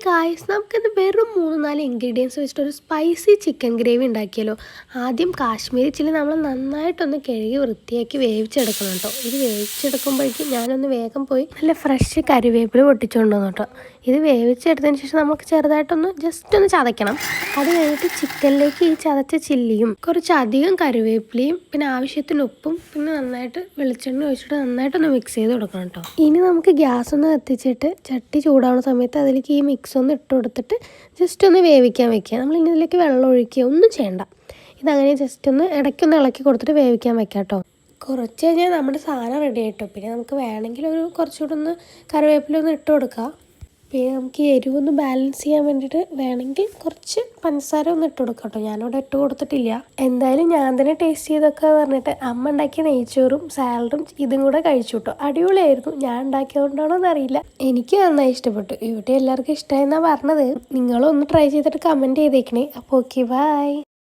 Guys നമുക്കിത് വെറും 3-4 ingredients വെച്ചിട്ട് ഒരു സ്പൈസി ചിക്കൻ ഗ്രേവി ഉണ്ടാക്കിയല്ലോ. ആദ്യം കാശ്മീരി ചില്ലി നമ്മൾ നന്നായിട്ടൊന്ന് കഴുകി വൃത്തിയാക്കി വേവിച്ചെടുക്കണം കേട്ടോ. ഇത് വേവിച്ചെടുക്കുമ്പോഴേക്കും ഞാനൊന്ന് വേഗം പോയി നല്ല ഫ്രഷ് കറിവേപ്പില പൊട്ടിച്ചുകൊണ്ട് വന്നു കേട്ടോ. ഇത് വേവിച്ചെടുത്തതിന് ശേഷം നമുക്ക് ചെറുതായിട്ടൊന്ന് ജസ്റ്റ് ഒന്ന് ചതയ്ക്കണം. അത് കഴിഞ്ഞിട്ട് ചിക്കനിലേക്ക് ഈ ചതച്ച ചില്ലിയും കുറച്ചധികം കറിവേപ്പിലയും പിന്നെ ആവശ്യത്തിന് ഉപ്പും പിന്നെ നന്നായിട്ട് വെളിച്ചെണ്ണ ഒഴിച്ചിട്ട് നന്നായിട്ടൊന്ന് മിക്സ് ചെയ്ത് കൊടുക്കണം കേട്ടോ. ഇനി നമുക്ക് ഗ്യാസ് ഒന്ന് കത്തിച്ചിട്ട് ചട്ടി ചൂടാവുന്ന സമയത്ത് അതിലേക്ക് ഈ മിക്സ് ഒന്ന് ഇട്ട് കൊടുത്തിട്ട് ജസ്റ്റ് ഒന്ന് വേവിക്കാൻ വെക്കുക. നമ്മൾ ഇനി ഇതിലേക്ക് വെള്ളം ഒഴിക്കുക ഒന്നും ചെയ്യണ്ട. ഇതങ്ങനെ ജസ്റ്റ് ഒന്ന് ഇടയ്ക്കൊന്ന് ഇളക്കി കൊടുത്തിട്ട് വേവിക്കാൻ വെക്കാം കേട്ടോ. കുറച്ച് കഴിഞ്ഞാൽ നമ്മുടെ സാധനം റെഡി ആയിട്ടോ. പിന്നെ നമുക്ക് വേണമെങ്കിൽ ഒരു കുറച്ചുകൂടെ ഒന്ന് കറിവേപ്പില ഒന്ന് ഇട്ട് കൊടുക്കാം. പിന്നെ നമുക്ക് എരിവൊന്ന് ബാലൻസ് ചെയ്യാൻ വേണ്ടിയിട്ട് വേണമെങ്കിൽ കുറച്ച് പഞ്ചസാര ഒന്ന് ഇട്ട് കൊടുക്കാം കേട്ടോ. ഞാനിവിടെ ഇട്ട് കൊടുത്തിട്ടില്ല. എന്തായാലും ഞാൻ തന്നെ ടേസ്റ്റ് ചെയ്തൊക്കെ പറഞ്ഞിട്ട് അമ്മ ഉണ്ടാക്കിയ നെയ്ച്ചോറും സാലഡും ഇതും കൂടെ കഴിച്ചു കേട്ടോ. അടിപൊളിയായിരുന്നു. ഞാൻ ഉണ്ടാക്കിയതുകൊണ്ടാണോ എന്നറിയില്ല, എനിക്ക് നന്നായി ഇഷ്ടപ്പെട്ടു. ഇവിടെ എല്ലാവർക്കും ഇഷ്ടമായെന്നാണ് പറഞ്ഞത്. നിങ്ങളൊന്ന് ട്രൈ ചെയ്തിട്ട് കമൻറ്റ് ചെയ്തേക്കണേ. അപ്പോൾ ഓക്കെ, ബൈ.